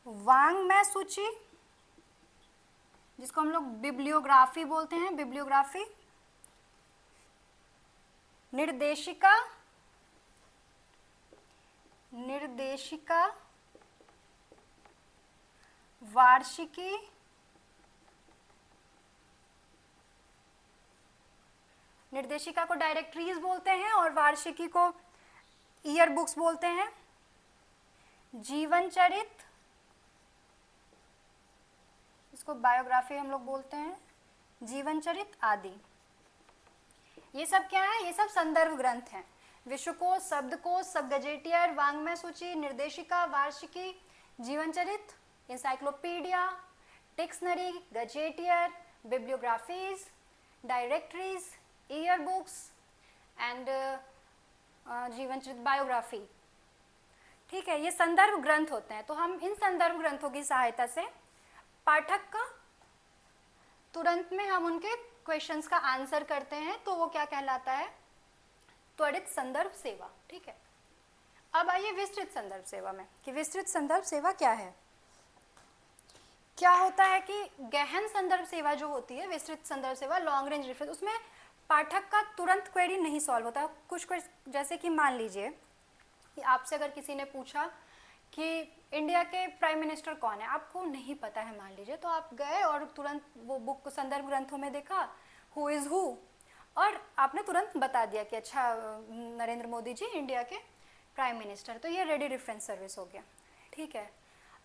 वांग्मय सूची जिसको हम लोग बिब्लियोग्राफी बोलते हैं, बिब्लियोग्राफी। निर्देशिका, निर्देशिका, वार्षिकी, निर्देशिका को डायरेक्टरीज बोलते हैं और वार्षिकी को ईयर बुक्स बोलते हैं। जीवन चरित, इसको बायोग्राफी हम लोग बोलते हैं, जीवन चरित आदि। ये सब क्या है? ये सब संदर्भ ग्रंथ हैं। विश्वकोश, शब्दकोश, सब गजेटियर, वांग्मय सूची, निर्देशिका, वार्षिकी, जीवन चरित, encyclopedia, dictionary, gazetteer, bibliographies, directories, year books and जीवन चरित, बायोग्राफी। ठीक है, ये संदर्भ ग्रंथ होते हैं। तो हम इन संदर्भ ग्रंथों की सहायता से पाठक का तुरंत में हम उनके क्वेश्चंस का आंसर करते हैं, तो वो क्या कहलाता है? त्वरित संदर्भ सेवा। ठीक है, अब आइए विस्तृत संदर्भ सेवा में, कि विस्तृत संदर्भ सेवा क्या है। क्या होता है कि गहन संदर्भ सेवा जो होती है, विस्तृत संदर्भ सेवा, लॉन्ग रेंज रेफरेंस, उसमें पाठक का तुरंत क्वेरी नहीं सॉल्व होता। कुछ जैसे कि मान लीजिए कि आपसे अगर किसी ने पूछा कि इंडिया के प्राइम मिनिस्टर कौन है, आपको नहीं पता है मान लीजिए, तो आप गए और तुरंत वो बुक संदर्भ ग्रंथों में देखा हु इज़ हु, और आपने तुरंत बता दिया कि अच्छा नरेंद्र मोदी जी इंडिया के प्राइम मिनिस्टर, तो ये रेडी रेफरेंस सर्विस हो गया। ठीक है,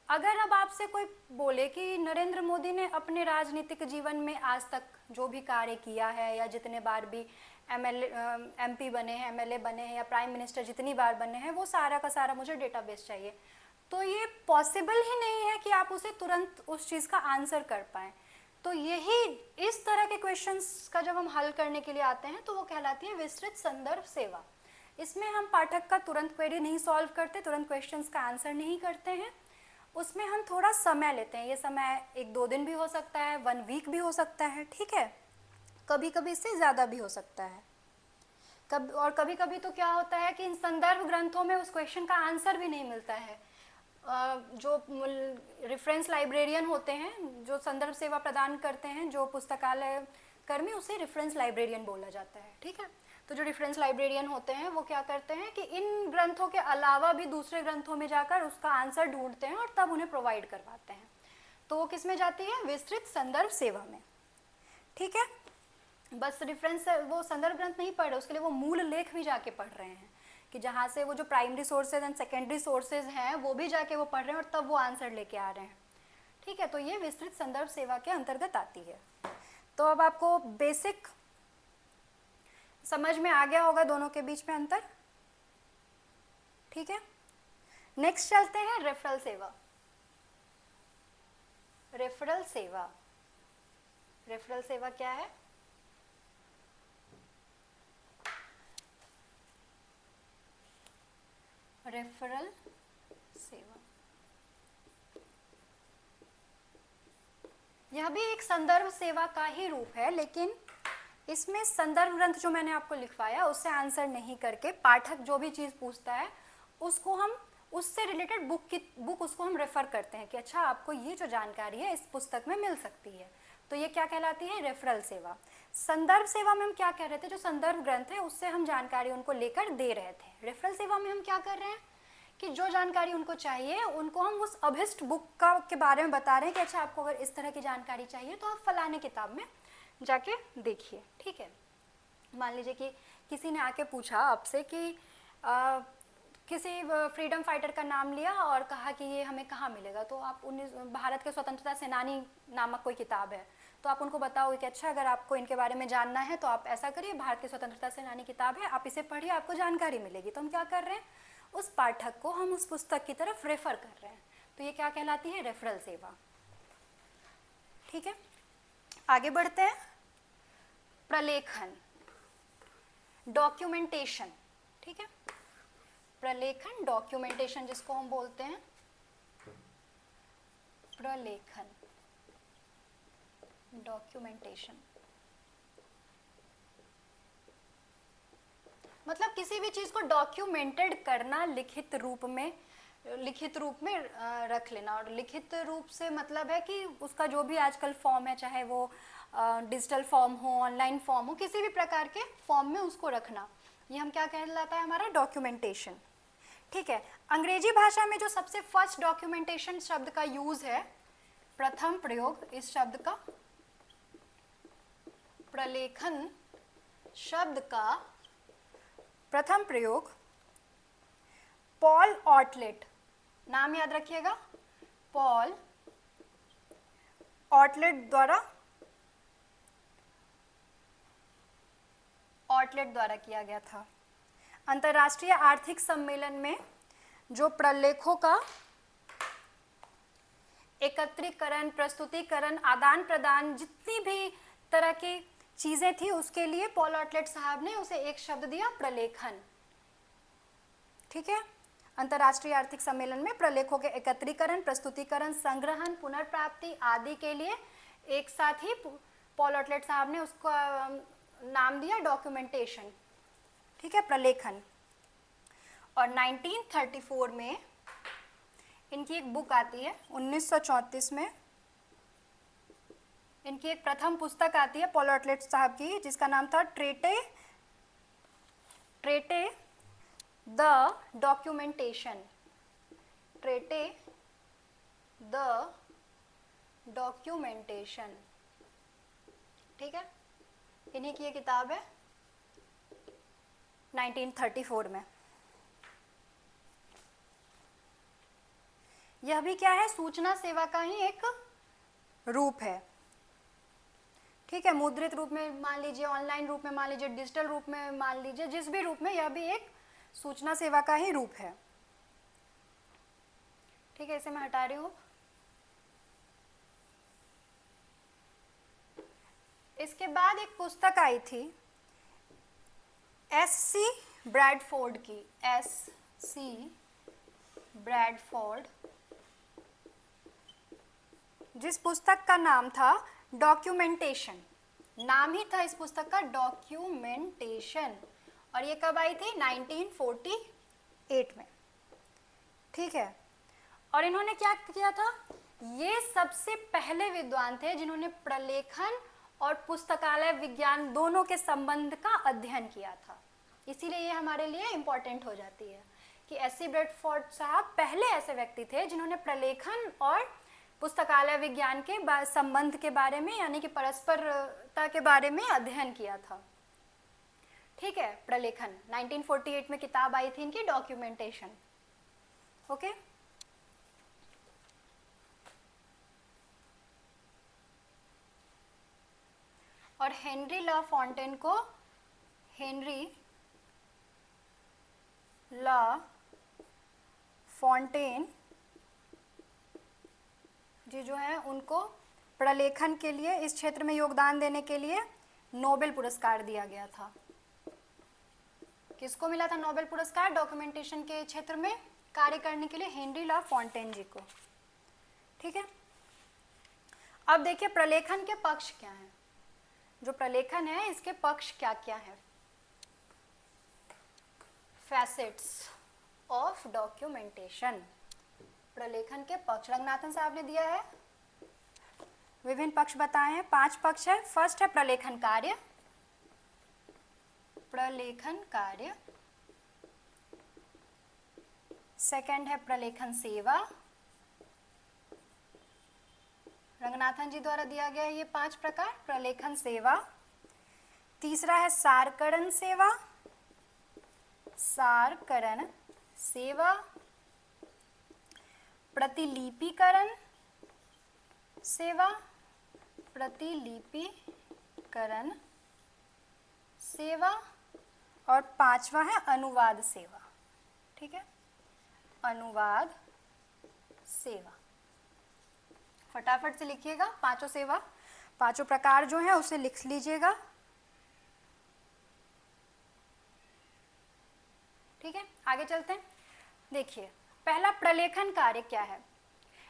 अगर अब आपसे कोई बोले कि नरेंद्र मोदी ने अपने राजनीतिक जीवन में आज तक जो भी कार्य किया है, या जितने बार भी एमपी बने हैं, एमएलए बने हैं, या प्राइम मिनिस्टर जितनी बार बने हैं, वो सारा का सारा मुझे डेटाबेस चाहिए, तो ये पॉसिबल ही नहीं है कि आप उसे तुरंत उस चीज़ का आंसर कर पाएँ। तो यही इस तरह के क्वेश्चंस का जब हम हल करने के लिए आते हैं तो वो कहलाती है विस्तृत संदर्भ सेवा। इसमें हम पाठक का तुरंत क्वेरी नहीं सॉल्व करते, तुरंत क्वेश्चंस का आंसर नहीं करते हैं, उसमें हम थोड़ा समय लेते हैं। ये समय 1-2 दिन भी हो सकता है, 1 वीक भी हो सकता है। ठीक है, कभी कभी इससे ज़्यादा भी हो सकता है। कभी कभी तो क्या होता है कि इन संदर्भ ग्रंथों में उस क्वेश्चन का आंसर भी नहीं मिलता है। जो रेफरेंस लाइब्रेरियन होते हैं, जो संदर्भ सेवा प्रदान करते हैं, जो पुस्तकालय कर्मी, उसे रेफरेंस लाइब्रेरियन बोला जाता है। ठीक है, तो जो रेफरेंस लाइब्रेरियन होते हैं वो क्या करते हैं कि इन ग्रंथों के अलावा भी दूसरे ग्रंथों में जाकर उसका आंसर ढूंढते हैं और तब उन्हें प्रोवाइड करवाते हैं। तो वो किस में जाती है? विस्तृत संदर्भ सेवा में। ठीक है, बस रेफरेंस वो संदर्भ ग्रंथ नहीं पढ़ रहे, उसके लिए वो मूल लेख भी जाके पढ़ रहे हैं, कि जहाँ से वो जो primary sources and secondary sources हैं वो भी जाके वो पढ़ रहे हैं और तब वो आंसर लेके आ रहे हैं। ठीक है, तो ये विस्तृत संदर्भ सेवा के अंतर्गत आती है। तो अब आपको बेसिक समझ में आ गया होगा दोनों के बीच में अंतर। ठीक है, नेक्स्ट चलते हैं रेफरल सेवा। रेफरल सेवा, रेफरल सेवा क्या है? रेफरल सेवा, यह भी एक संदर्भ सेवा का ही रूप है, लेकिन इसमें संदर्भ ग्रंथ जो मैंने आपको लिखवाया उससे आंसर नहीं करके पाठक जो भी चीज़ पूछता है उसको हम उससे रिलेटेड बुक उसको हम रेफर करते हैं कि अच्छा आपको ये जो जानकारी है इस पुस्तक में मिल सकती है, तो ये क्या कहलाती है, रेफरल सेवा। संदर्भ सेवा में हम क्या कह रहे थे, जो संदर्भ ग्रंथ है उससे हम जानकारी उनको लेकर दे रहे थे। रेफरल सेवा में हम क्या कर रहे हैं कि जो जानकारी उनको चाहिए उनको हम उस अभिष्ट बुक का के बारे में बता रहे हैं कि अच्छा आपको अगर इस तरह की जानकारी चाहिए तो आप फलाने किताब में जाके देखिए। ठीक है, मान लीजिए कि किसी ने आके पूछा आपसे कि किसी फ्रीडम फाइटर का नाम लिया और कहा कि ये हमें कहाँ मिलेगा, तो आप भारत के स्वतंत्रता सेनानी नामक कोई किताब है, तो आप उनको बताओगे कि अच्छा अगर आपको इनके बारे में जानना है तो आप ऐसा करिए, भारत के स्वतंत्रता सेनानी किताब है, आप इसे पढ़िए, आपको जानकारी मिलेगी। तो हम क्या कर रहे हैं, उस पाठक को हम उस पुस्तक की तरफ रेफर कर रहे हैं, तो ये क्या कहलाती है, रेफरल सेवा। ठीक है, आगे बढ़ते हैं। प्रलेखन, डॉक्यूमेंटेशन। ठीक है, प्रलेखन डॉक्यूमेंटेशन जिसको हम बोलते हैं, प्रलेखन डॉक्यूमेंटेशन मतलब किसी भी चीज को डॉक्यूमेंटेड करना, लिखित रूप में रख लेना। और लिखित रूप से मतलब है कि उसका जो भी आजकल फॉर्म है, चाहे वो डिजिटल फॉर्म हो, ऑनलाइन फॉर्म हो, किसी भी प्रकार के फॉर्म में उसको रखना, ये हम क्या कहलाता है, हमारा डॉक्यूमेंटेशन। ठीक है, अंग्रेजी भाषा में जो सबसे फर्स्ट डॉक्यूमेंटेशन शब्द का यूज है, प्रथम प्रयोग इस शब्द का, प्रलेखन शब्द का प्रथम प्रयोग पॉल ऑटलेट, नाम याद रखिएगा, पॉल ऑटलेट द्वारा किया गया था। अंतर्राष्ट्रीय आर्थिक सम्मेलन में जो प्रलेखों का एकत्रीकरण, प्रस्तुतिकरण, आदान प्रदान, जितनी भी तरह की चीजें थी उसके लिए पॉल ऑटलेट साहब ने उसे एक शब्द दिया, प्रलेखन। ठीक है, अंतर्राष्ट्रीय आर्थिक सम्मेलन में प्रलेखों के एकत्रीकरण, प्रस्तुतिकरण, संग्रहण, पुनर्प्राप्ति आदि के लिए एक साथ ही पॉल ऑटलेट साहब ने उसका नाम दिया डॉक्यूमेंटेशन। ठीक है, प्रलेखन। और 1934 में इनकी एक बुक आती है, 1934 में इनकी एक प्रथम पुस्तक आती है पॉल ऑटलेट साहब की, जिसका नाम था ट्रेटे द डॉक्यूमेंटेशन, ट्रेटे द डॉक्यूमेंटेशन। ठीक है, इन्हीं की ये किताब है 1934 में। यह भी क्या है, सूचना सेवा का ही एक रूप है। ठीक है, मुद्रित रूप में मान लीजिए, ऑनलाइन रूप में मान लीजिए, डिजिटल रूप में मान लीजिए, जिस भी रूप में, यह भी एक सूचना सेवा का ही रूप है। ठीक है, इसे मैं हटा रही हूँ। इसके बाद एक पुस्तक आई थी एस.सी. ब्रैडफोर्ड की, एस.सी. ब्रैडफोर्ड, जिस पुस्तक का नाम था डॉक्यूमेंटेशन। नाम ही था इस पुस्तक का डॉक्यूमेंटेशन, और ये कब आई थी, 1948 में। ठीक है, और इन्होंने क्या किया था, ये सबसे पहले विद्वान थे जिन्होंने प्रलेखन और पुस्तकालय विज्ञान दोनों के संबंध का अध्ययन किया था। इसीलिए ये हमारे लिए इम्पोर्टेंट हो जाती है कि एस.सी. ब्रैडफोर्ड साहब पहले ऐसे व्यक्ति थे जिन्होंने प्रलेखन और पुस्तकालय विज्ञान के संबंध के बारे में, यानी कि परस्परता के बारे में अध्ययन किया था। ठीक है, प्रलेखन 1948 में किताब आई थी इनकी, डॉक्यूमेंटेशन। ओके, और हेनरी लॉ फॉन्टेन को, हेनरी लॉ फॉन्टेन जी जो है, उनको प्रलेखन के लिए, इस क्षेत्र में योगदान देने के लिए नोबेल पुरस्कार दिया गया था। किसको मिला था नोबेल पुरस्कार, डॉक्यूमेंटेशन के क्षेत्र में कार्य करने के लिए हेनरी लॉ फॉन्टेन जी को। ठीक है, अब देखिए प्रलेखन के पक्ष क्या हैं। जो प्रलेखन है इसके पक्ष क्या क्या है? फैसेट्स ऑफ डॉक्यूमेंटेशन, प्रलेखन के पक्ष रंगनाथन साहब ने दिया है, विभिन्न पक्ष बताए हैं, 5 पक्ष है। फर्स्ट है प्रलेखन कार्य, प्रलेखन कार्य। सेकंड है प्रलेखन सेवा, रंगनाथन जी द्वारा दिया गया है ये 5 प्रकार, प्रलेखन सेवा। तीसरा है सारकरण सेवा, सारकरण सेवा। प्रतिलिपिकरण सेवा, प्रतिलिपिकरण सेवा। और 5वां है अनुवाद सेवा। ठीक है, अनुवाद सेवा। फटाफट से लिखिएगा, 5 सेवा, 5 प्रकार जो है उसे लिख लीजिएगा। ठीक है, आगे चलते हैं। देखिए, पहला प्रलेखन कार्य क्या है?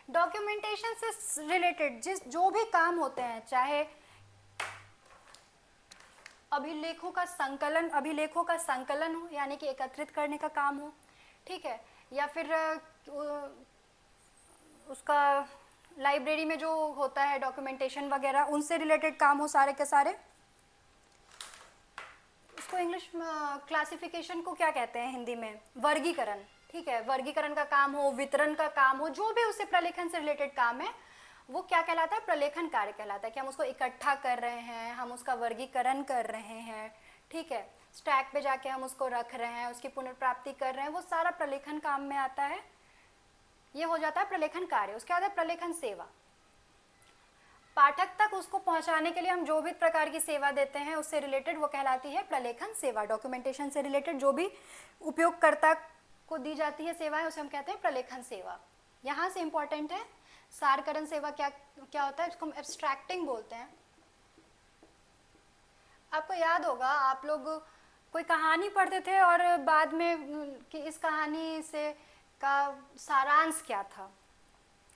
डॉक्यूमेंटेशन से रिलेटेड जो भी काम होते हैं, चाहे अभिलेखों का संकलन हो, यानी कि एकत्रित करने का काम हो, ठीक है, या फिर उसका लाइब्रेरी में जो होता है डॉक्यूमेंटेशन वगैरह, उनसे रिलेटेड काम हो सारे के सारे। उसको इंग्लिश में क्लासिफिकेशन को क्या कहते हैं हिंदी में? वर्गीकरण। ठीक है, वर्गीकरण का काम हो, वितरण का काम हो, जो भी उससे प्रलेखन से रिलेटेड काम है वो क्या कहलाता है? प्रलेखन कार्य कहलाता है। कि हम उसको इकट्ठा कर रहे हैं, हम उसका वर्गीकरण कर रहे हैं, ठीक है, स्टैक पे जाके हम उसको रख रहे हैं, उसकी पुनर्प्राप्ति कर रहे हैं, वो सारा प्रलेखन काम में आता है। ये हो जाता है प्रलेखन कार्य। उसके बाद है प्रलेखन सेवा, पाठक तक उसको पहुंचाने के लिए हम जो भी प्रकार की सेवा देते हैं उससे रिलेटेड वो कहलाती है प्रलेखन सेवा। डॉक्यूमेंटेशन से रिलेटेड जो भी उपयोगकर्ता को दी जाती है सेवाएं उसे हम कहते हैं प्रलेखन सेवा। यहाँ से इंपॉर्टेंट है सारकरण सेवा क्या क्या होता है, इसको हम एब्स्ट्रैक्टिंग बोलते हैं। आपको याद होगा आप लोग कोई कहानी पढ़ते थे और बाद में कि इस कहानी से का सारांश क्या था,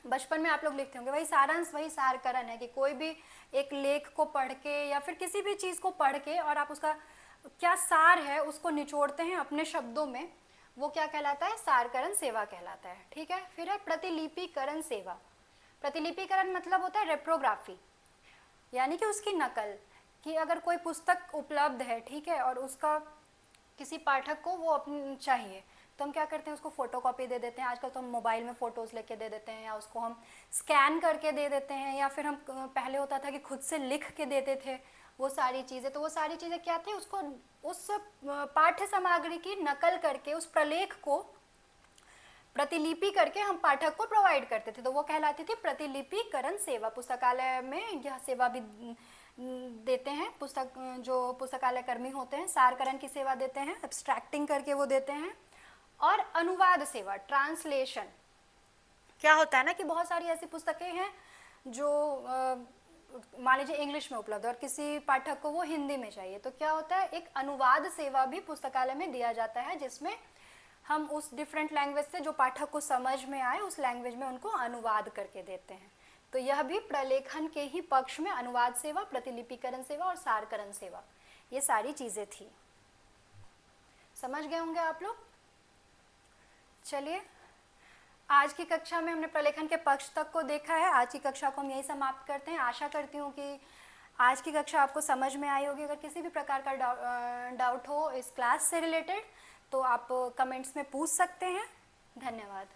बचपन में आप लोग लिखते होंगे, वही सारांश वही सारकरण है। कि कोई भी एक लेख को पढ़ के या फिर किसी भी चीज़ को पढ़ के और आप उसका क्या सार है उसको निचोड़ते हैं अपने शब्दों में, वो क्या कहलाता है? सारकरण सेवा कहलाता है। ठीक है, फिर है प्रतिलिपिकरण सेवा। प्रतिलिपिकरण मतलब होता है रेप्रोग्राफी, यानी कि उसकी नकल। कि अगर कोई पुस्तक उपलब्ध है, ठीक है, और उसका किसी पाठक को वो अपनी चाहिए तो हम क्या करते हैं? उसको फोटोकॉपी दे देते हैं। आजकल तो हम मोबाइल में फ़ोटोज़ लेके दे देते हैं, या उसको हम स्कैन करके दे देते हैं, या फिर हम पहले होता था कि खुद से लिख के देते थे वो सारी चीज़ें। तो वो सारी चीज़ें क्या थी? उसको उस पाठ्य सामग्री की नकल करके उस प्रलेख को प्रतिलिपि करके हम पाठक को प्रोवाइड करते थे, तो वो कहलाती थी प्रतिलिपिकरण सेवा। पुस्तकालय में यह सेवा भी देते हैं जो पुस्तकालय कर्मी होते हैं, सारकरण की सेवा देते हैं, एब्स्ट्रैक्टिंग करके वो देते हैं। और अनुवाद सेवा, ट्रांसलेशन। क्या होता है ना कि बहुत सारी ऐसी पुस्तकें हैं जो मान लीजिए इंग्लिश में उपलब्ध है और किसी पाठक को वो हिंदी में चाहिए, तो क्या होता है? एक अनुवाद सेवा भी पुस्तकालय में दिया जाता है, जिसमें हम उस डिफरेंट लैंग्वेज से जो पाठक को समझ में आए उस लैंग्वेज में उनको अनुवाद करके देते हैं। तो यह भी प्रलेखन के ही पक्ष में अनुवाद सेवा, प्रतिलिपिकरण सेवा और सारकरण सेवा, ये सारी चीज़ें थी। समझ गए होंगे आप लोग? चलिए, आज की कक्षा में हमने प्रलेखन के पक्ष तक को देखा है। आज की कक्षा को हम यही समाप्त करते हैं। आशा करती हूँ कि आज की कक्षा आपको समझ में आई होगी। अगर किसी भी प्रकार का डाउट हो इस क्लास से रिलेटेड तो आप कमेंट्स में पूछ सकते हैं। धन्यवाद।